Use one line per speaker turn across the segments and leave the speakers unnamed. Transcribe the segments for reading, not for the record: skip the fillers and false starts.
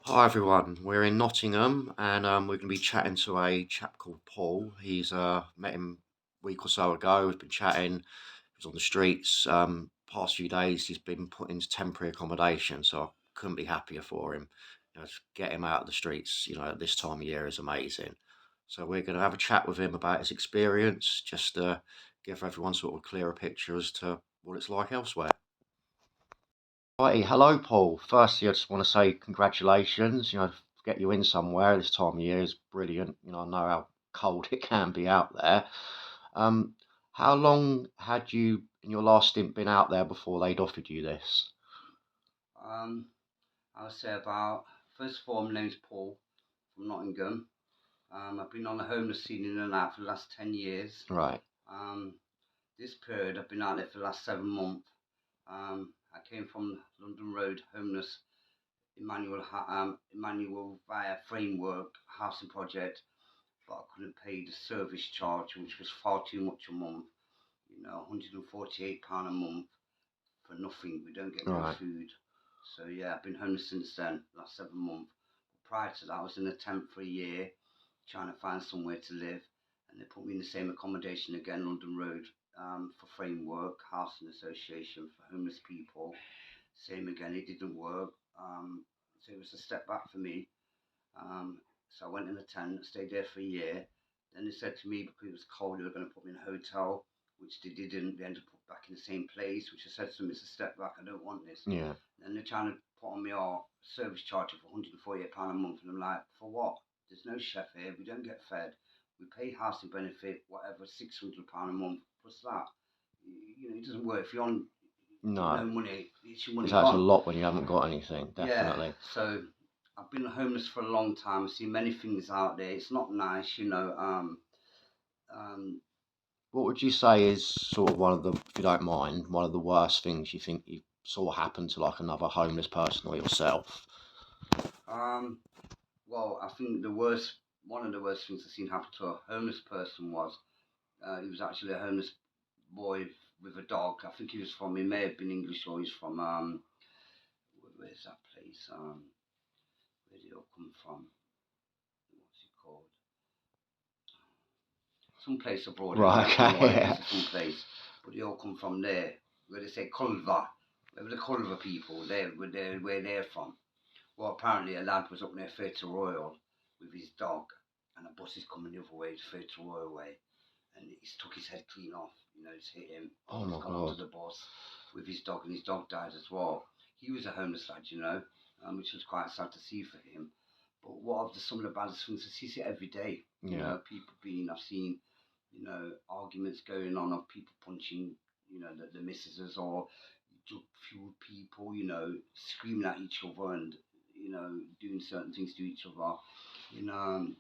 Hi everyone, we're in Nottingham and we're going to be chatting to a chap called Paul. He's met him a week or so ago. We've been chatting. He was on the streets. Past few days, he's been put into temporary accommodation, so I couldn't be happier for him. To get him out of the streets, at this time of year is amazing. So we're going to have a chat with him about his experience, just to give everyone sort of a clearer picture as to what it's like elsewhere. Righty, hello Paul. Firstly, I just want to say congratulations. To get you in somewhere this time of year is brilliant. I know how cold it can be out there. Um, how long had you in your last stint been out there before they'd offered you this?
Um, I would say about, first of all, my name's Paul from Nottingham. I've been on the homeless scene in and out for the last 10 years.
Right.
Um, this period, I've been out there for the last 7 months. I came from London Road homeless Emmanuel via framework housing project, but I couldn't pay the service charge, which was far too much a month. £148 a month for nothing. We don't get no
Right.
food. So yeah, I've been homeless since then, last 7 months. Prior to that, I was in a tent for a year, trying to find somewhere to live, and they put me in the same accommodation again, London Road, for framework housing association for homeless people. Same again, it didn't work. So it was a step back for me. So I went in the tent, stayed there for a year. Then they said to me, because it was cold, they were going to put me in a hotel, which they didn't. They ended up back in the same place, which I said to them, it's a step back, I don't want this.
Yeah.
Then they're trying to put on me our service charge of £148 a month. And I'm like, for what? There's no chef here, we don't get fed. We pay housing benefit, whatever, £600 a month, plus that. It doesn't work. If you're on no
No.
money, it's your
Because
money
that's a
gone.
lot when you haven't got anything,
Yeah,
definitely.
so I've been homeless for a long time. I've seen many things out there. It's not nice. Um,
What would you say is sort of one of the, if you don't mind, one of the worst things you think you saw happen to like another homeless person or yourself?
um, well, I think one of the worst things I've seen happen to a homeless person was he was actually a homeless boy with a dog. I think he may have been English or he's from where's that place? Where did he all come from? What's it called? Some place abroad anyway.
Right,
I don't know what
okay,
it is.
yeah.
It's some place, but they all come from there, where they say Culver. Where the Culver people, where they're from. Well, apparently a lad was up near Fatal Royal with his dog, and a bus is coming the other way, the Fatal Royal way, and he's took his head clean off. It's hit him.
Oh
He's
my
gone onto
God.
the bus with his dog, and his dog died as well. He was a homeless lad, which was quite sad to see for him. But some of the baddest things I see it every day.
Yeah.
I've seen, arguments going on of people punching, the missuses or drug fueled people, screaming at each other and, doing certain things to each other. You know, um,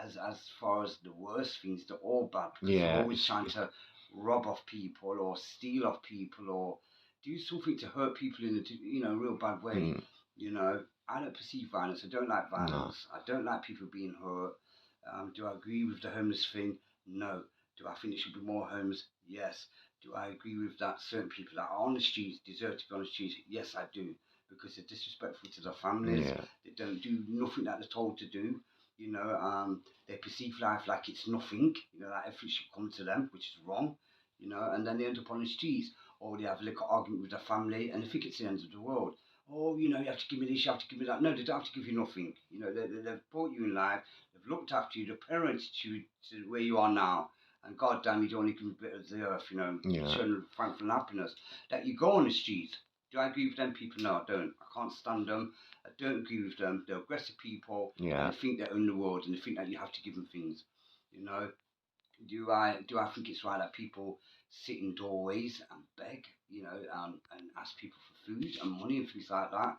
as far as the worst things, they're all bad because they're
Yeah,
always trying to rob off people or steal off people or do something to hurt people in a real bad way.
mm,
I don't perceive violence. I don't like
no.
violence. I don't like people being hurt. Do I agree with the homeless thing? No. Do I think there should be more homes? Yes. Do I agree with that certain people that are on the streets deserve to be on the streets? Yes, I do. Because they're disrespectful to their families.
Yeah.
They don't do nothing that they're told to do. They perceive life like it's nothing. That everything should come to them, which is wrong. And then they end up on the streets, or they have a little argument with their family, and they think it's the end of the world. Oh, you have to give me this, you have to give me that. No, they don't have to give you nothing. They've brought you in life, they've looked after you, they've parented you to where you are now. And God damn, you don't only give a bit of the earth,
Yeah.
showing thankful and happiness. That you go on the streets. Do I agree with them people? No, I don't. I can't stand them. I don't agree with them. They're aggressive people, and
Yeah.
they think they own the world, and they think that you have to give them things. You know, do I think it's right that people sit in doorways and beg, and ask people for food and money and things like that?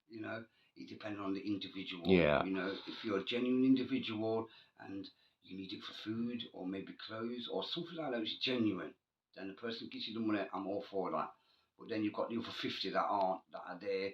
You know, it depends on the individual.
Yeah.
If you're a genuine individual and you need it for food or maybe clothes or something like that, which is genuine, then the person gives you the money. I'm all for that. But then you've got the other 50 that aren't, that are there.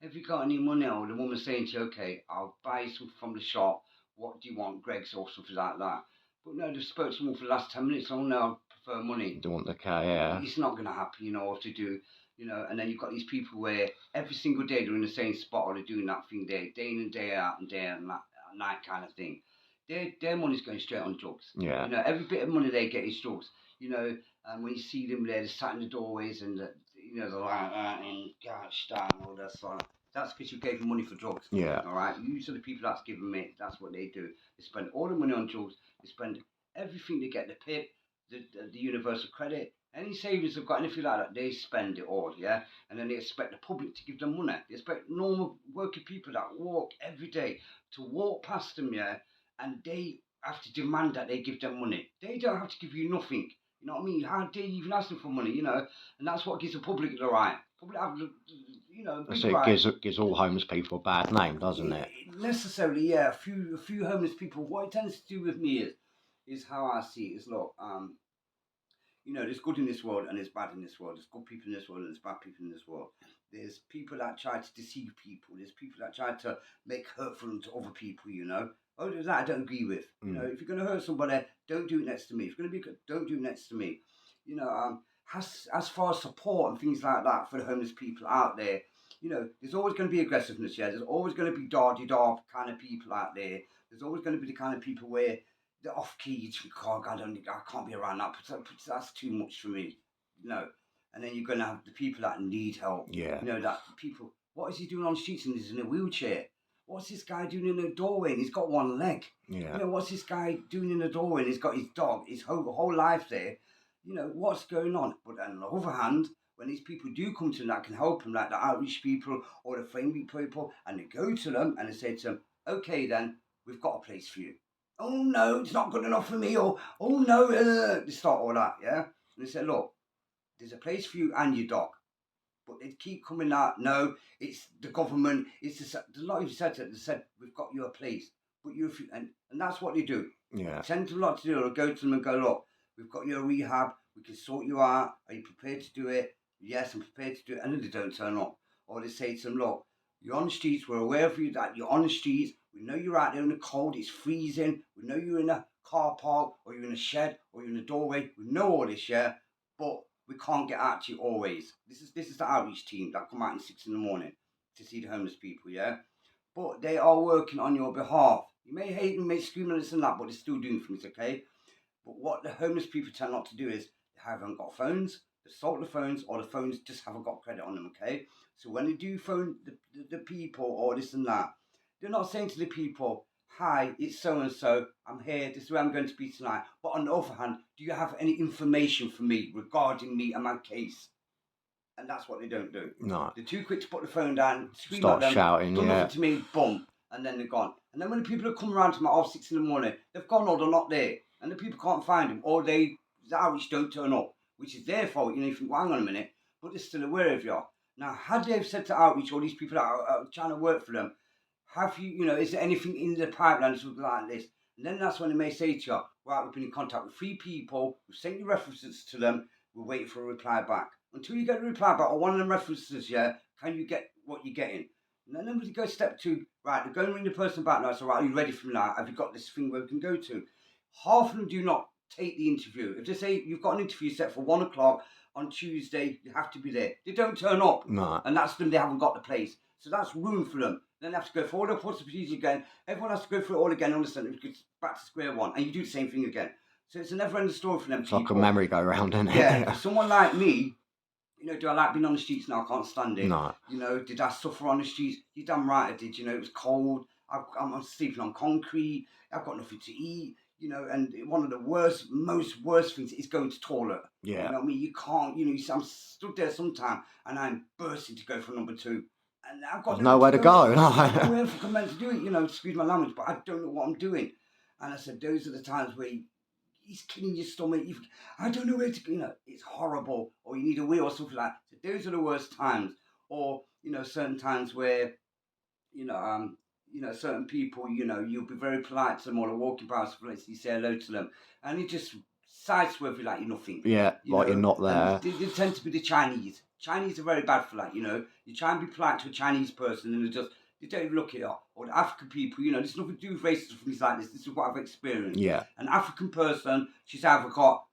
Have you got any money? Or the woman saying to you, okay, I'll buy something from the shop. What do you want, Greg's or something like that? But no, they've spoken to me for the last 10 minutes. Oh no, I prefer money.
Don't want the car, yeah.
It's not going to happen, what to do. you know. And then you've got these people where every single day they're in the same spot or they're doing that thing there, day in and day out and day and night kind of thing. Their money's going straight on drugs.
Yeah.
You know, every bit of money they get is drugs. You know, and when you see them there, they're sat in the doorways and you know they're like and gosh damn all that sort of. That's because you gave them money for drugs.
Yeah.
All right. Usually the people that's giving me, that's what they do. They spend all the money on drugs. They spend everything they get, the PIP, the universal credit, any savings they've got, anything like that, they spend it all, yeah? And then they expect the public to give them money. They expect normal working people that walk every day to walk past them, yeah? And they have to demand that they give them money. They don't have to give you nothing. You know what I mean? How dare you even ask them for money, you know? And that's what gives the public the right. Public have, you know, big right.
Gives all homeless people a bad name, doesn't it?
Necessarily, yeah. A few homeless people. What it tends to do with me is how I see it. Is look, you know, there's good in this world and there's bad in this world. There's good people in this world and there's bad people in this world. There's people that try to deceive people. There's people that try to make hurtful to other people, you know. Oh, there's that I don't agree with. You know, if you're going to hurt somebody, don't do it next to me. If you're going to be good, don't do it next to me. You know, as far as support and things like that for the homeless people out there, you know, there's always going to be aggressiveness, yeah. There's always going to be dardy-dar kind of people out there. There's always going to be the kind of people where the off-key, I can't be around that. That's too much for me, you know. And then you're going to have the people that need help.
Yeah.
You know, that people, what is he doing on the streets and he's in a wheelchair? What's this guy doing in the doorway and he's got one leg?
Yeah.
You know, what's this guy doing in the doorway and he's got his dog, his whole life there? You know, what's going on? But on the other hand, when these people do come to them that can help them, like the outreach people or the friendly people, and they go to them and they say to them, okay then, we've got a place for you. Oh no, it's not good enough for me, or oh no, they start all that, yeah? And they say, look, there's a place for you and your dog. But they keep coming out, no, it's the government, it's the lot of said that they said, we've got you a place. But you and that's what they do.
Yeah.
They tend to a lot to do, or go to them and go, look, we've got you a rehab, we can sort you out, are you prepared to do it? Yes, I'm prepared to do it. And then they don't turn up. Or they say to them, look, you're on the streets, we're aware of you that you're on the streets, we know you're out there in the cold, it's freezing, we know you're in a car park, or you're in a shed, or you're in a doorway, we know all this, yeah, but we can't get out to you always. This is the outreach team that come out at 6 in the morning to see the homeless people, yeah? But they are working on your behalf. You may hate them, may scream and this and that, but they're still doing things, okay? But what the homeless people tend not to do is they haven't got phones, they sold the phones, or the phones just haven't got credit on them, okay? So when they do phone the people or this and that, they're not saying to the people, hi, it's so-and-so, I'm here, this is where I'm going to be tonight. But on the other hand, do you have any information for me regarding me and my case? And that's what they don't do.
No.
They're too quick to put the phone down, scream
Start
at them,
shouting,
done
yeah.
nothing to me, boom, and then they're gone. And then when the people have come around to my half 6 in the morning, they've gone or they're not there. And the people can't find them, or the outreach don't turn up, which is their fault. You know, you think, well, hang on a minute, but they're still aware of you. Now, had they said to outreach, all these people that are trying to work for them, have you, you know, is there anything in the pipeline something like this? And then that's when they may say to you, right, we've been in contact with 3 people, we've sent you references to them, we're waiting for a reply back. Until you get a reply back on one of them references, yeah, can you get what you're getting? And then we go step 2, right, they're going to ring the person back now, so right, are you ready for me now? Have you got this thing where we can go to? Half of them do not take the interview. If they say you've got an interview set for 1 o'clock on Tuesday, you have to be there. They don't turn up.
No.
And that's them, they haven't got the place. So that's ruined for them. Then they have to go through all the procedures again. Everyone has to go through it all again, understand? It's back to square one. And you do the same thing again. So it's a never-ending story for them
It's
people.
like a memory go round, isn't it?
Yeah, for someone like me, you know, do I like being on the streets now? I can't stand it.
No.
You know, did I suffer on the streets? You damn right I did. You know, it was cold. I'm sleeping on concrete. I've got nothing to eat. You know, and one of the most worst things is going to toilet.
Yeah.
You know what I mean? You can't, you know, I'm stood there sometime and I'm bursting to go for number 2. And I've got
nowhere to go.
Nowhere for meant to do it, you know, excuse my language, but I don't know what I'm doing. And I said, those are the times where he's killing your stomach. I don't know where to go. You know, it's horrible. Or you need a wheel or something like that. So those are the worst times. Or, you know, certain times where, you know, certain people, you know, you'll be very polite to them or walking past the place, you say hello to them. And you just sideswipe you like you're nothing.
Yeah, like you're not there.
They tend to be the Chinese. Chinese are very bad for that, you know. You try and be polite to a Chinese person and they don't even look at you. Or the African people, you know, there's nothing to do with racism, things like this. This is what I've experienced.
Yeah.
An African person, she's either got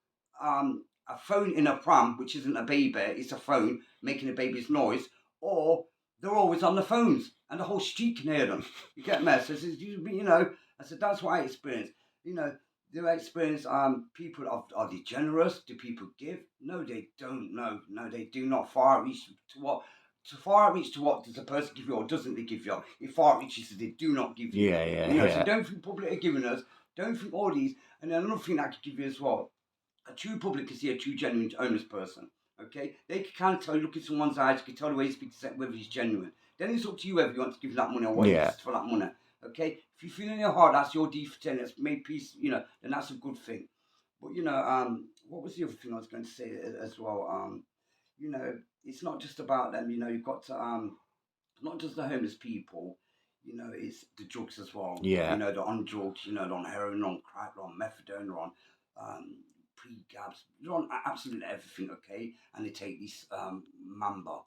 a phone in a pram, which isn't a baby, it's a phone making a baby's noise, or they're always on the phones and the whole street can hear them. You get me? So, I said, that's what I experienced. You know, do I experience people, are they generous? Do people give? No, they don't. No, they do not. Far outreach to what? To far outreach to what does a person give you or doesn't they give you? If far outreach is they do not give you.
Yeah, yeah,
So
yeah.
don't think public are giving us. Don't think all these. And then another thing I could give you as well, a true public can see a true genuine honest person. Okay, they can kind of tell, look at someone's eyes, you can tell the way he speaks whether he's genuine. Then it's up to you whether you want to give that money or what
Yeah.
it's for that money. Okay, if you feel in your heart that's your deed for 10, that's made peace, then that's a good thing. But what was the other thing I was going to say as well? It's not just about them. You've got to not just the homeless people. It's the drugs as well.
Yeah.
They're on drugs. They're on heroin, on crack, they're on methadone, they're on pre-gabs, they're on absolutely everything. Okay, and they take this mamba,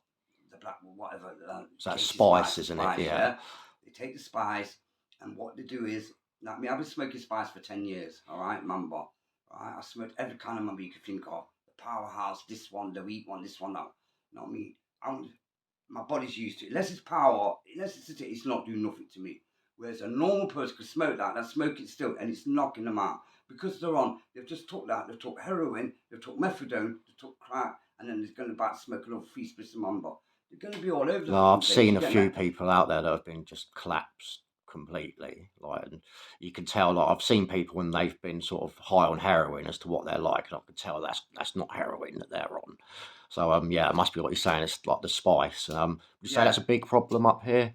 the black, whatever.
So that's
Casey
spice, isn't it?
spice,
Yeah.
yeah. They take the spice, and what they do is, like me, I've been smoking spice for 10 years. All right, mamba. All right, I smoked every kind of mamba you could think of. The powerhouse, this one, the wheat one, this one, that. Not me. My body's used to it. Unless it's power, unless it's not doing nothing to me. Whereas a normal person could smoke that, they smoke it still, and it's knocking them out. Because they've just took that, they've took heroin, they've took methadone, they've took crack, and then they're going to back smoke another 3 splits of mamba. They're going to be all over the
No, I've
place,
seen a few people out there that have been just collapsed completely. Like, and you can tell. Like, I've seen people when they've been sort of high on heroin as to what they're like, and I can tell that's not heroin that they're on. So, yeah, it must be what you're saying. It's like the spice. Would you say that's
Yeah,
a big problem up here?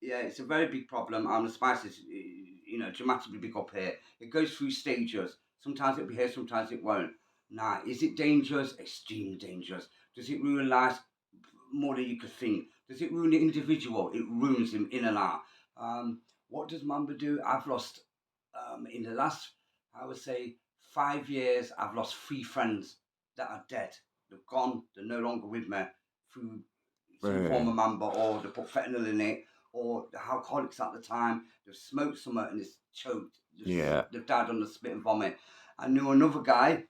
yeah, it's a very big problem. The spice is, dramatically big up here. It goes through stages. Sometimes it'll be here, sometimes it won't. Now, is it dangerous? Extremely dangerous. Does it ruin lives more than you could think? Does it ruin the individual? It ruins him in and out. What does Mamba do? I've lost, in the last, I would say, 5 years, I've lost 3 friends that are dead. They've gone, they're no longer with me through some form of
Really?
Mamba, or they put fentanyl in it, or the alcoholics at the time, they've smoked something and it's choked.
Yeah.
They've died on the spit and vomit. I knew another guy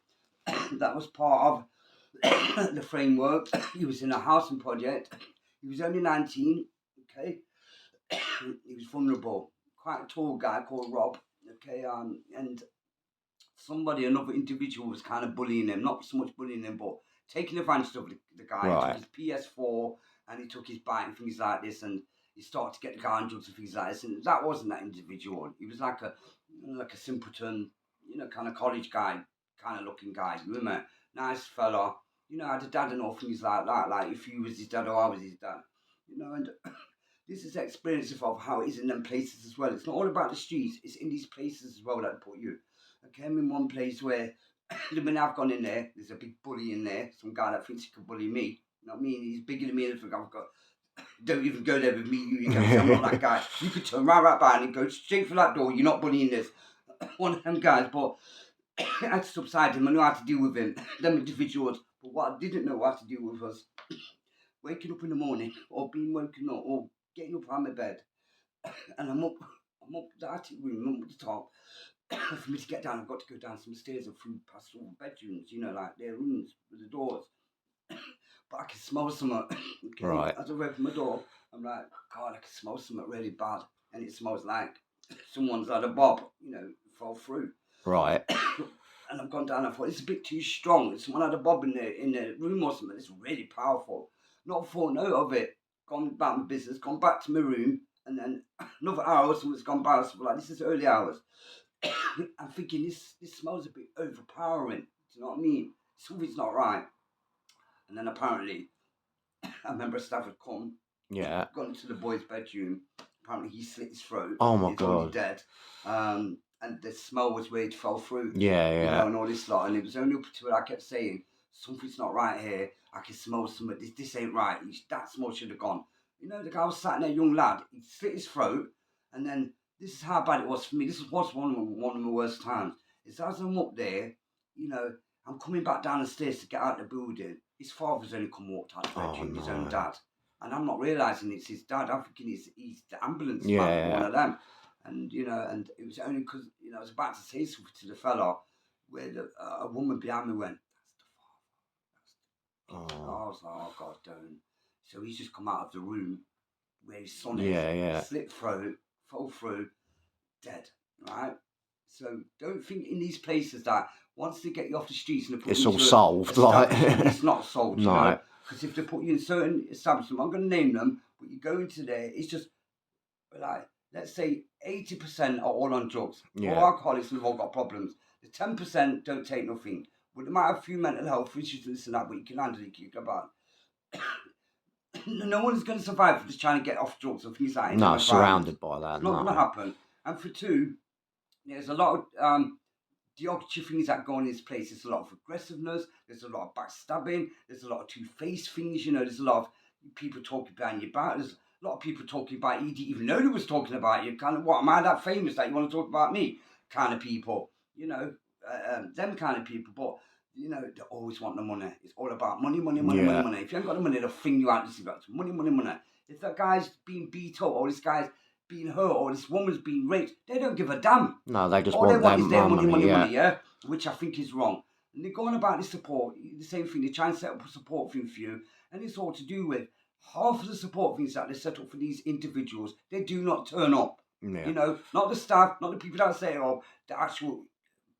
that was part of the framework. He was in a housing project. He was only 19, okay? He was vulnerable. Quite a tall guy called Rob, okay? And another individual was kind of bullying him. Not so much bullying him, but taking advantage of the guy. He took
Right.
his PS4 and he took his bike and things like this, and he started to get the guy on drugs and things like this. And that wasn't that individual. He was like a simpleton, kind of college guy, kind of looking guy. You remember? Nice fella. I had a dad and all things like that. Like if he was his dad or I was his dad. And this is the experience of how it is in them places as well. It's not all about the streets. It's in these places as well that put you. I came in one place where the minute I've gone in there, there's a big bully in there. Some guy that thinks he can bully me. You know what I mean? He's bigger than me, and I've got. Don't even go there with me. You get me? I'm not that guy. You could turn right behind and go straight for that door. You're not bullying this. One of them guys, but I had to subside him. I knew how to deal with him. Them individuals. But what I didn't know how to deal with was waking up in the morning or being woken up or getting up out of my bed, and I'm up the attic room, I'm up the top. For me to get down, I've got to go down some stairs and through past all the bedrooms, like their rooms with the doors. But I can smell something. Okay,
Right.
as I open my door, I'm like, God, I can smell something really bad, and it smells like someone's had a bob, fall through.
Right.
And I've gone down. I thought it's a bit too strong. Someone had a bob in the room or something. It's really powerful. Not thought note of it. Gone about my business. Gone back to my room, and then another hour, someone's gone by. So like, this is early hours. I'm thinking this smells a bit overpowering. Do you know what I mean? Something's not right. And then apparently, a member of staff had come,
Yeah.
gone into the boy's bedroom. Apparently, he slit his throat.
Oh my
He's already
God.
dead. And the smell was where it fell through.
Yeah, yeah.
And all this lot. And it was only up to it I kept saying, something's not right here. I can smell something. This ain't right. That smell should have gone. The guy was sat there, young lad. He slit his throat, and then this is how bad it was for me. This was one of my worst times. It's as I'm up there, I'm coming back down the stairs to get out of the building. His father's only come walked out of the bedroom, his own dad. And I'm not realising it's his dad. I'm thinking he's the ambulance man, one of them. And, and it was only because, I was about to say something to the fella where a woman behind me went, I was like, oh God, don't. So he's just come out of the room where his son
Yeah.
is, slipped through, fell through, dead, right? So don't think in these places that once they get you off the streets and they put
It's
you
all
into
solved,
establishment,
like.
it's not solved, you know?
No.
Because if they put you in certain establishment, I'm going to name them, but you go into there, it's just like, let's say 80% are all on drugs, all
Yeah.
alcoholics and they've all got problems. The 10% don't take nothing. But they might have a few mental health issues and this and that, but you can handle it, you can about. No one is going to survive for just trying to get off drugs or things like that in them
No,
environments.
surrounded by that.
It's not going to
No.
happen. And for two, there's a lot of derogatory things that go on in this place. There's a lot of aggressiveness. There's a lot of backstabbing. There's a lot of two-faced things. You know, there's a lot of people talking behind your back. There's a lot of people talking about you. Didn't even know they was talking about you. Kind of, what, am I that famous that you want to talk about me? Kind of people. You know, them kind of people. But you know, they always want the money. It's all about money, money, money, money,
Yeah.
money. If you ain't got the money, they'll fling you out. This is about money, money, money. If that guy's being beat up or this guy's being hurt or this woman's being raped, they don't give a damn.
No, they just
All they
want
want
their
is their money, money,
yeah.
money, yeah? Which I think is wrong. And they're going about this support, the same thing, they try and set up a support thing for you, and it's all to do with half of the support things that they set up for these individuals, they do not turn up.
Yeah.
You know, not the staff, not the people that set it up, the actual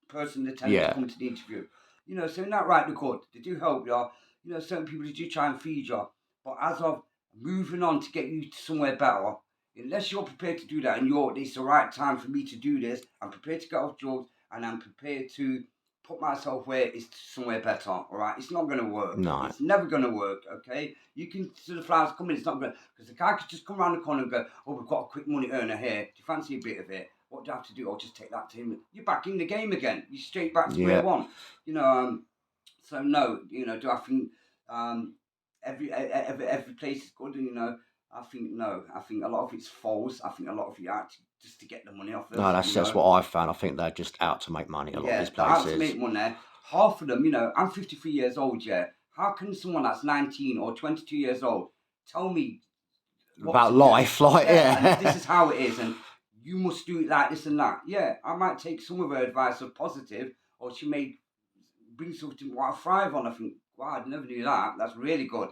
person that tend to come to the interview. You know, so in that right regard, they do help you. You know, certain people they do try and feed you. But as of moving on to get you to somewhere better, unless you're prepared to do that and it's the right time for me to do this, I'm prepared to get off drugs and I'm prepared to put myself where it's somewhere better, all right? It's not going to work.
No.
It's never going to work, okay? You can see the flowers coming, it's not going to, because the guy could just come around the corner and go, oh, we've got a quick money earner here. Do you fancy a bit of it? What do you have to do? Or just take that to him. You're back in the game again. You're straight back to square one. You know, so no, you know, do I think every place is good? And, you know, I think no. I think a lot of it's false. I think a lot of it actually just to get the money off us.
No, that's what I found. I think they're just out to make money. A lot of these places.
Out to make money. Half of them, you know, I'm 53 years old. Yeah, how can someone that's 19 or 22 years old tell me
about life? Like,
and this is how it is, and you must do it like this and that. Yeah, I might take some of her advice of positive, or she may bring something what I thrive on. I think, wow, I never knew that. That's really good.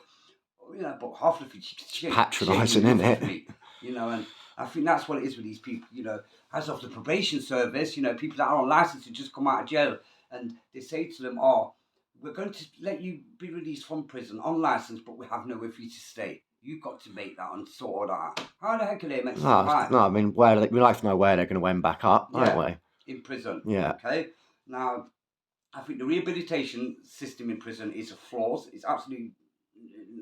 You know, but half of it, she's
patronising, isn't it?
Me, you know, and I think that's what it is with these people. You know, as of the probation service, you know, people that are on license who just come out of jail, and they say to them, "Oh, we're going to let you be released from prison on license, but we have nowhere for you to stay. You've got to make that and sort all that out." How the heck are they meant to survive?
No, I mean, we like to know where they're going to end back up, don't we?
In prison.
Yeah.
Okay. Now, I think the rehabilitation system in prison is a flaws. It's absolutely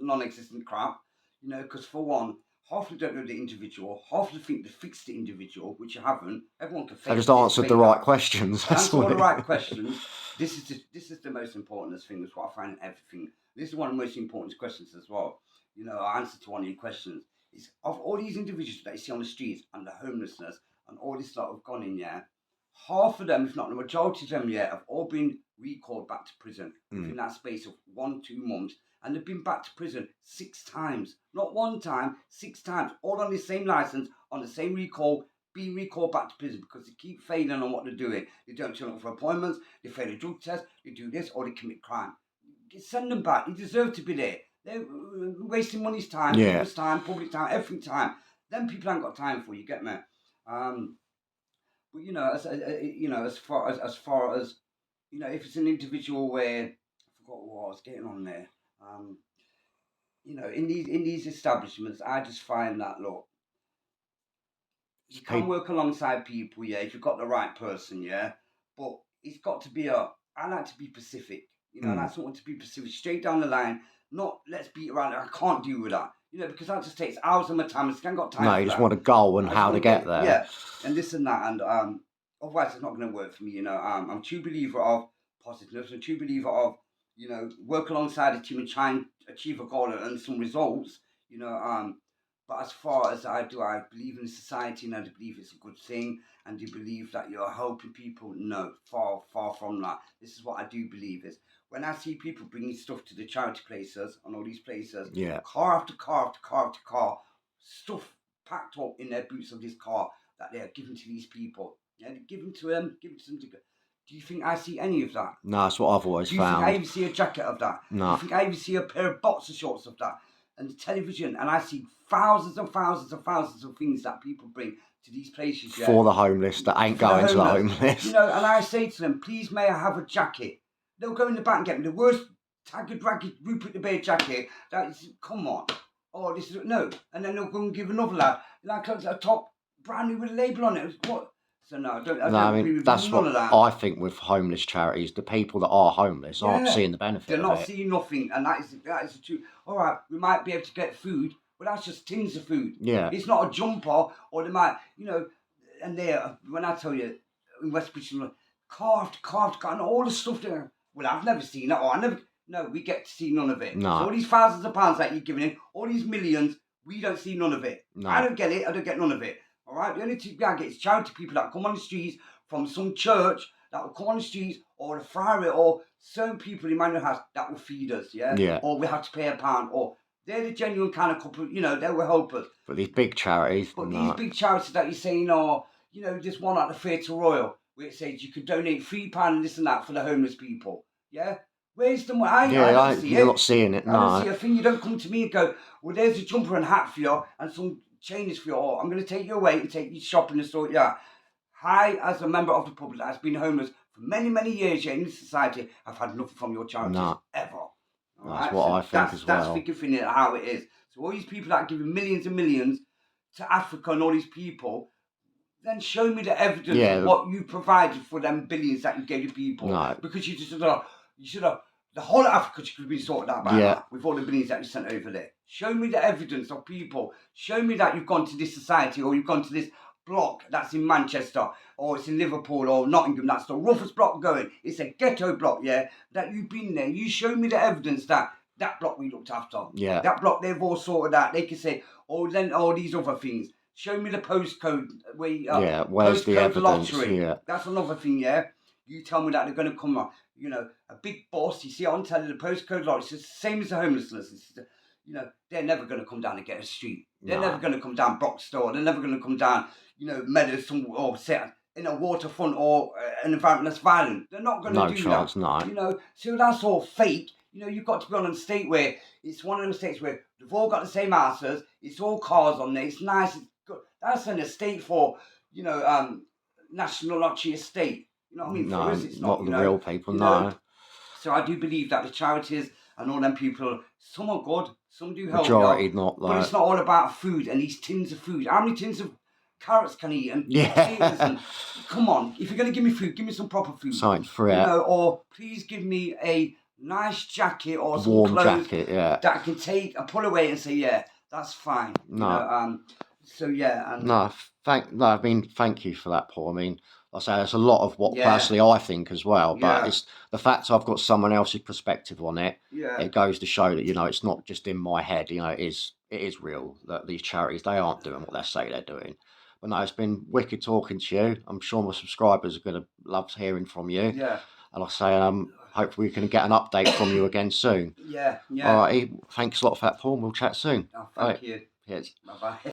non-existent crap. You know, because for one, half of them don't know the individual, half of them think they fixed the individual, which you haven't. Everyone can fake.
They just answered the right questions.
Answer all the right questions. This is the most important thing. Is what I find in everything. This is one of the most important questions as well. You know, our answer to one of your questions is of all these individuals that you see on the streets and the homelessness and all this lot have gone in, yeah, half of them, if not the majority of them, yeah, have all been recalled back to prison within that space of 1-2 months. And they've been back to prison 6 times. Not one time, 6 times. All on the same license, on the same recall, being recalled back to prison because they keep failing on what they're doing. They don't turn up for appointments, they fail a drug test, they do this, or they commit crime. Send them back. They deserve to be there. They're wasting money's time, people's time, public time, every time. Them people ain't got time for you, get me? But you know, as far as you know, if it's an individual where I forgot what I was getting on there. You know, in these establishments, I just find that look, you can work alongside people, yeah, if you've got the right person, yeah. But it's got to be I like to be specific, you know, I like someone to be specific, straight down the line. Not let's beat around it. I can't deal with that, you know, because that just takes hours of my time. I just ain't got time.
No, you just want a goal and how to get there.
Yeah, and this and that, and otherwise it's not going to work for me. You know, I'm a true believer of positiveness. I'm a true believer of, you know, work alongside a team and try and achieve a goal and some results. You know, but as far as I believe in society and I believe it's a good thing and do believe that you're helping people. No, far from that. This is what I do believe is when I see people bringing stuff to the charity places and all these places, car after car after car after car, stuff packed up in their boots of this car that they are giving to these people. Yeah, give them to them, give it to them to go. Do you think I see any of that?
No, that's what I've always
Do you think I
found.
even see a jacket of that? Do
No.
you think I even see a pair of boxer shorts of that? And the television, and I see thousands and thousands and thousands of things that people bring to these places, yeah?
For the homeless that ain't
For the
going to the
homeless.
homeless.
You know, and I say to them, please may I have a jacket? They'll go in the back and get me the worst tagged, ragged Rupert the Bear jacket. That is, come on. Oh, this is, no. And then they'll go and give another lad, like a top, brand new with a label on it. What? So no, I don't agree with
that's
none
what
of that.
I think with homeless charities. The people that are homeless aren't seeing the benefit
They're
of
not
it.
seeing nothing, and that is the truth. All right, we might be able to get food, but that's just tins of food.
Yeah.
It's not a jumper, or they might, you know, and when I tell you, in West British, carved, and all the stuff there. Well, I've never seen it, no, we get to see none of it.
No.
So all these thousands of pounds that you're giving in, all these millions, we don't see none of it.
No.
I don't get it, I don't get none of it. All right, the only thing I get is charity people that come on the streets from some church that will come on the streets, or the friary, or certain people in Manuel House that will feed us,
Yeah.
or we have to pay £1, or they're the genuine kind of couple, you know, they will help us.
But these big charities,
these big charities that you're saying are, you know, just one at the Theatre Royal, where it says you can donate £3 and this and that for the homeless people, yeah? Where's the money? I don't see it.
You're not seeing it,
I don't see a thing. You don't come to me and go, well, there's a jumper and hat for you, and some chains for you, or I'm going to take you away and take you shopping and store, yeah. I, as a member of the public that has been homeless for many, many years in this society, have had nothing from your charities ever.
That's what I think as well.
That's thinking how it is. So all these people that are giving millions and millions to Africa and all these people, then show me the evidence of what you provided for them billions that you gave to people.
No.
Because you should have, the whole of Africa should have been sorted out by now, with all the billions that you sent over there. Show me the evidence of people. Show me that you've gone to this society, or you've gone to this block that's in Manchester, or it's in Liverpool or Nottingham, that's the roughest block going. It's a ghetto block, that you've been there. You show me the evidence that block we looked after.
Yeah.
That block they've all sorted out. They can say, then all these other things. Show me the postcode where
where's the evidence?
Lottery.
Yeah.
That's another thing, You tell me that they're going to come up, you know, a big boss, you see on telly, the postcode lottery, it's the same as the homelessness. You know, they're never going to come down and get a street. They're never going to come down Broxton. They're never going to come down, you know, Meadows or sit in a waterfront or an environment that's violent. They're not going to do that. No chance, no. You know, so that's all fake. You know, you've got to be on a state where it's one of them states where they've all got the same houses. It's all cars on there. It's nice. It's good. That's an estate for, you know, National Lottery Estate. You know what I mean?
No,
for us, it's not
the real people, no.
So I do believe that the charities and all them people, some are good, some do help.
Majority not,
but it's not all about food and these tins of food. How many tins of carrots can I eat? And potatoes and, come on, if you're going to give me food, give me some proper food.
Something for it.
You know, or please give me a nice jacket or some
warm
clothes
jacket,
that I can take and pull away and say, that's fine.
No.
You know, so yeah. And
thank you for that, Paul. I mean, I say there's a lot of what personally I think as well, but it's the fact I've got someone else's perspective on it.
Yeah.
It goes to show that, you know, it's not just in my head. You know, it is real that these charities, they aren't doing what they say they're doing. But no, it's been wicked talking to you. I'm sure my subscribers are going to love hearing from you.
Yeah.
And I say, hopefully we can get an update from you again soon.
Yeah.
All right. Thanks a lot for that, Paul. We'll chat soon.
Oh, thank you.
Cheers.
Bye-bye.